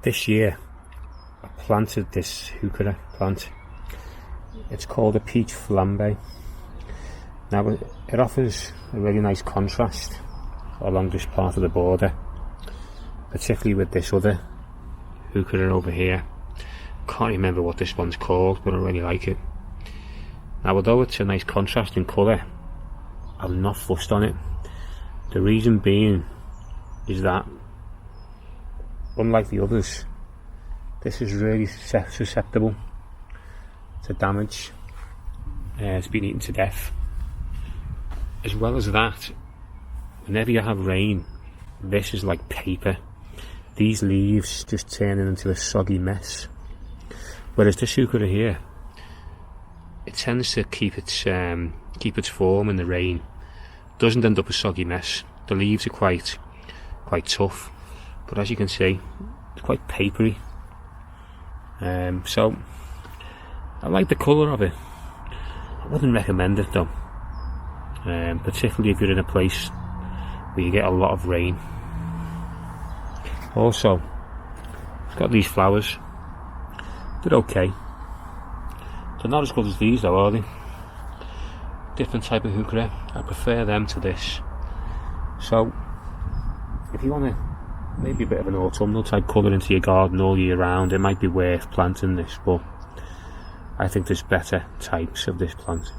This year I planted this Heuchera plant. It's called a peach flambe. Now it offers a really nice contrast along this part of the border, particularly with this other Heuchera over here. Can't remember what this one's called, but I really like it. Now although it's a nice contrast in colour, I'm not fussed on it. The reason being is that, unlike the others, this is really susceptible to damage. It's been eaten to death. As well as that, whenever you have rain, this is like paper. These leaves just turn into a soggy mess. Whereas this Heuchera here, it tends to keep its form in the rain. Doesn't end up a soggy mess. The leaves are quite tough, but as you can see, it's quite papery. So I like the colour of it. I wouldn't recommend it though, particularly if you're in a place where you get a lot of rain. Also, it's got these flowers. They're okay. They're not as good as these though, are they? Different type of Heuchera. I prefer them to this. So if you want maybe a bit of an autumnal type colour into your garden all year round, it might be worth planting this, but I think there's better types of this plant.